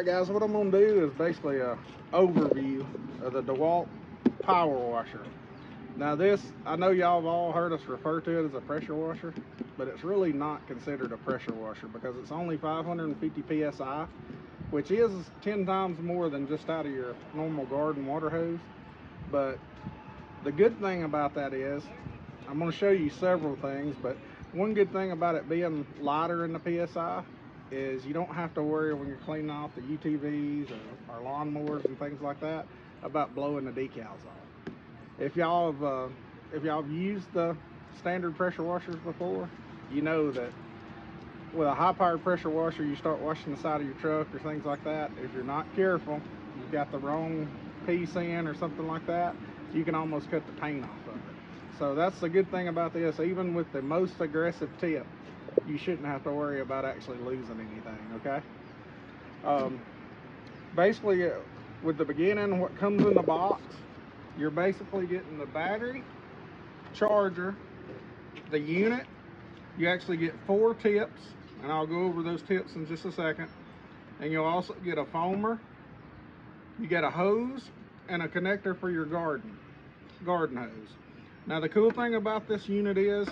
Alright guys, what I'm going to do is basically a overview of the DeWalt power washer. Now this, I know y'all have all heard us refer to it as a pressure washer, but it's really not considered a pressure washer because it's only 550 psi, which is 10 times more than just out of your normal garden water hose. But the good thing about that is, I'm going to show you several things, but one good thing about it being lighter in the psi is you don't have to worry when you're cleaning off the UTVs or lawnmowers and things like that about blowing the decals off. If y'all have used the standard pressure washers before, you know that with a high powered pressure washer, you start washing the side of your truck or things like that. If you're not careful, you've got the wrong piece in or something like that, you can almost cut the paint off of it. So that's the good thing about this. Even with the most aggressive tip, you shouldn't have to worry about actually losing anything, okay? Basically, with the beginning, what comes in the box, you're basically getting the battery, charger, the unit. You actually get 4 tips, and I'll go over those tips in just a second. And you'll also get a foamer. You get a hose and a connector for your garden hose. Now the cool thing about this unit is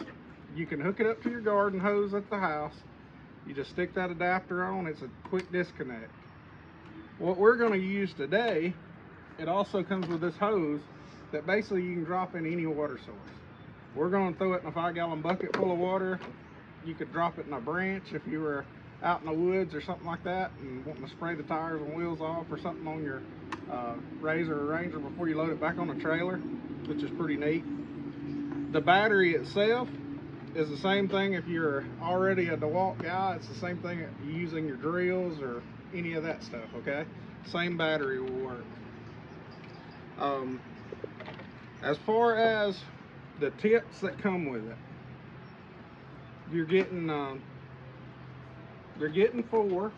you can hook it up to your garden hose at the house. You just stick that adapter on. It's a quick disconnect. What we're going to use today, it also comes with this hose that basically you can drop in any water source. We're going to throw it in a 5-gallon bucket full of water. You could drop it in a branch if you were out in the woods or something like that and wanting to spray the tires and wheels off, or something on your Razor or Ranger before you load it back on the trailer, which is pretty neat. The battery itself is the same thing. If you're already a DeWalt guy, it's the same thing using your drills or any of that stuff, okay? Same battery will work. As far as the tips that come with it, you're getting they're getting 4.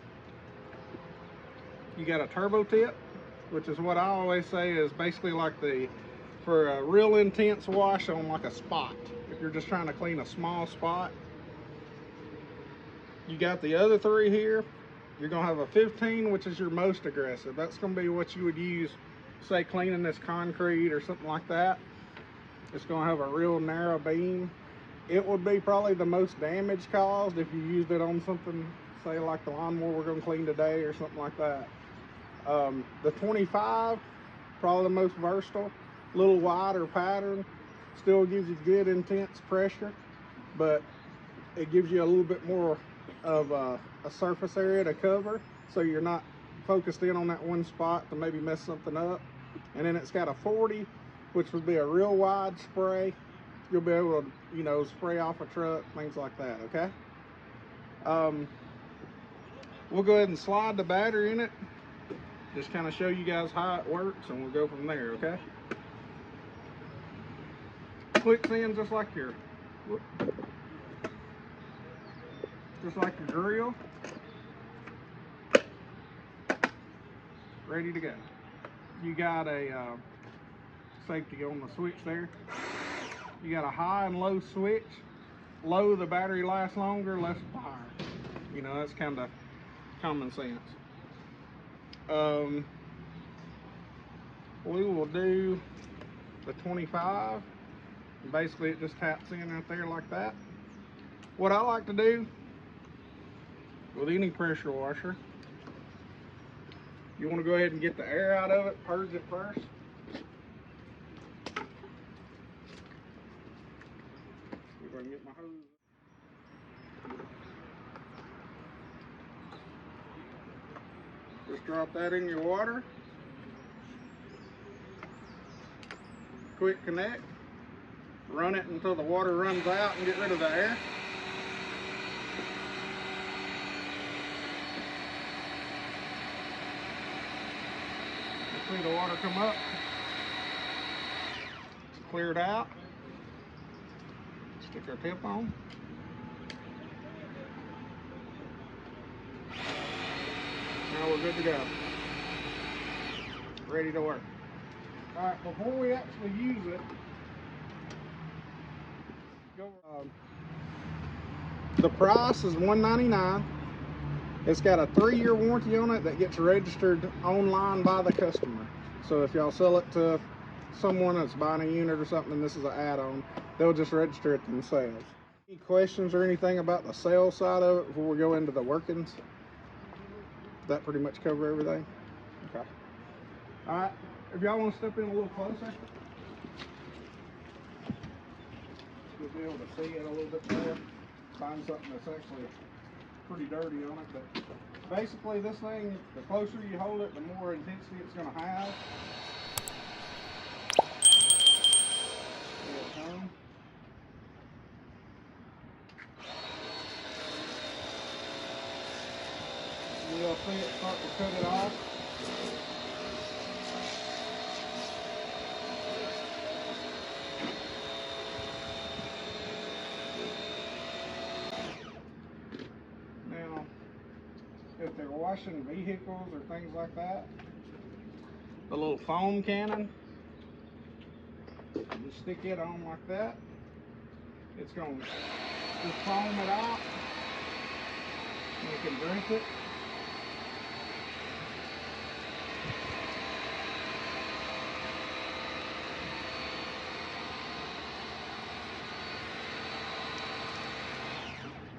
You got a turbo tip, which is what I always say is basically like for a real intense wash on like a spot. If you're just trying to clean a small spot. You got the other 3 here. You're gonna have a 15, which is your most aggressive. That's gonna be what you would use, say, cleaning this concrete or something like that. It's gonna have a real narrow beam. It would be probably the most damage caused if you used it on something, say like the lawnmower we're gonna clean today or something like that. The 25, probably the most versatile, little wider pattern, still gives you good intense pressure, but it gives you a little bit more of a surface area to cover, so you're not focused in on that one spot to maybe mess something up. And then it's got a 40, which would be a real wide spray. You'll be able to, you know, spray off a truck, things like that, okay? We'll go ahead and slide the battery in it, just kind of show you guys how it works, and we'll go from there, okay? Clicks in just like your drill. Ready to go. You got a safety on the switch there. You got a high and low switch. Low, the battery lasts longer, less fire. You know, that's kind of common sense. We will do the 25. Basically, it just taps in right there like that. What I like to do with any pressure washer, you want to go ahead and get the air out of it, purge it first. We're going to get my hose. Just drop that in your water. Quick connect. Run it until the water runs out and get rid of the air. See the water come up. It's cleared out. Stick our tip on. Now we're good to go. Ready to work. Alright, before we actually use it, the price is $1.99. It's got a 3-year warranty on it that gets registered online by the customer. So if y'all sell it to someone that's buying a unit or something and this is an add-on, they'll just register it themselves. Any questions or anything about the sales side of it before we go into the workings? Does that pretty much cover everything? Okay. All right, if y'all want to step in a little closer, you'll be able to see it a little bit more. Find something that's actually pretty dirty on it, but basically this thing, the closer you hold it, the more intensity it's going to have. There it comes. You'll see it start to cut it off. Now, if they're washing vehicles or things like that, the little foam cannon, you stick it on like that, it's going to just foam it out, and you can drink it.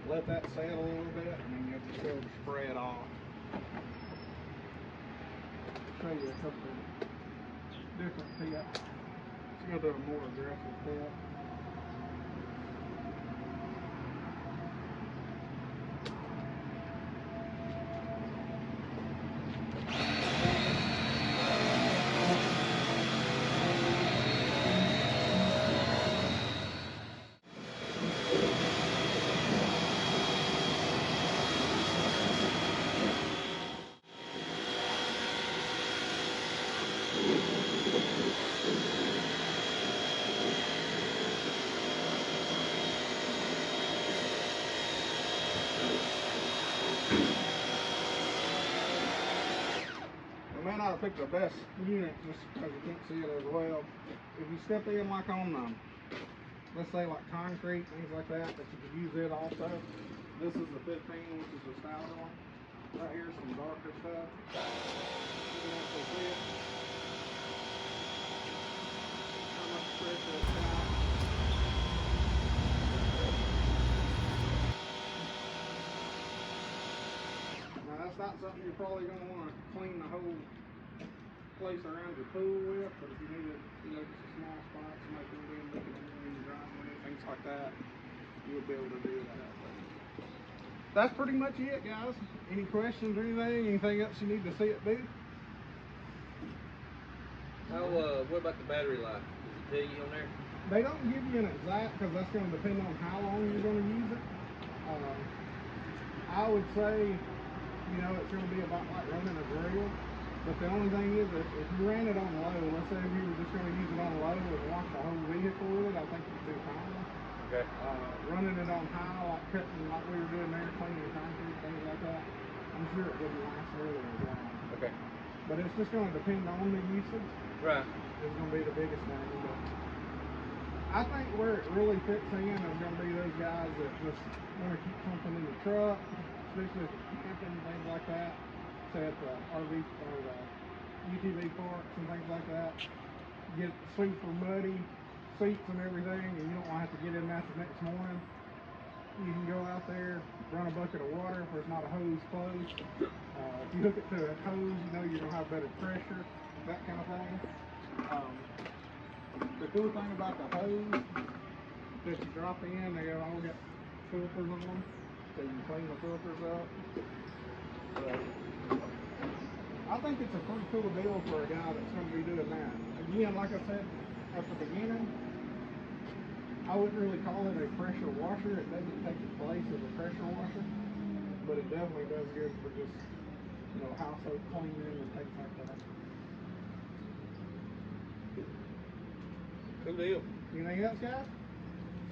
Let that settle a little bit, and then you'll just go and spray it off. Show you a couple of different tips. Let's go to a more aggressive tip. I may not have picked the best unit just because you can't see it as well. If you step in like on, let's say like concrete, things like that, that you could use it also. This is the 15, which is the stout one. Right here, some darker stuff. You can actually see it. How much pressure it's got. Now that's not something you're probably going to want to clean the whole place around your pool with, but if you needed, just a small spot, somebody can be looking in your driveway, things like that, you would be able to do that. But that's pretty much it, guys. Any questions or anything else you need to see it do? What about the battery life? Does it tell you on there? They don't give you an exact, because that's going to depend on how long you're going to use it. I would say, it's going to be about like running a drill. But the only thing is, if you ran it on low, let's say if you were just going to use it on low and wash the whole vehicle with it, I think you'd do fine. Okay. Running it on high, like cutting like we were doing there, cleaning concrete, things like that, I'm sure it wouldn't last really as long. Okay. But it's just going to depend on the usage. Right. It's going to be the biggest thing. But I think where it really fits in is going to be those guys that just want to keep something in the truck, especially if you're camping, things like that. Say at the RV or the UTV parks and things like that. Get super muddy seats and everything, and you don't want to have to get in that the next morning. You can go out there, run a bucket of water if there's not a hose close. If you hook it to a hose, you're going to have better pressure, that kind of thing. The cool thing about the hose that you drop in, they all got filters on them, so you can clean the filters up. But I think it's a pretty cool deal for a guy that's going to be doing that. Again, like I said at the beginning, I wouldn't really call it a pressure washer. It doesn't take the place of a pressure washer, but it definitely does good for just, household cleaning and things like that. Good deal. Anything else, guys?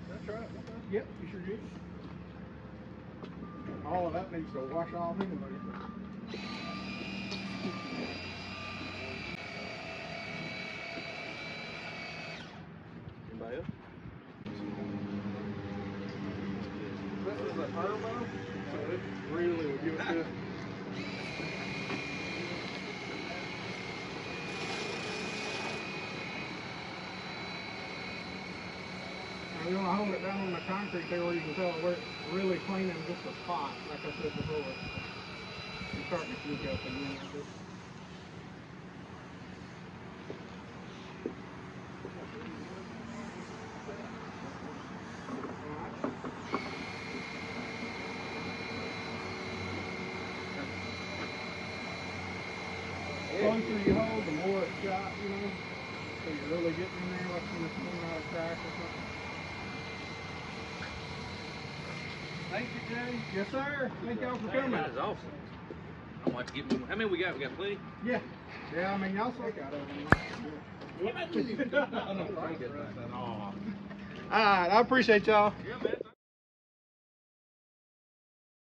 That's right. Okay. Yep, you sure did. All of that needs to wash off anyway. Anybody else? This is a turbo, so it really will give it good. Now you want to hold it down on the concrete there where you can tell where it's really cleaning just a spot, like I said before. It's starting to puke up again. The closer you hold, the more it's shot, you know. So you're really getting in there like when it's coming out of crack or something. Thank you, Jay. Yes, sir. Thank y'all for coming. That is awesome. I'd like to get one. How many we got? We got plenty? Yeah. Yeah, I mean, y'all suck out of them. All right, I appreciate y'all. Yeah, man.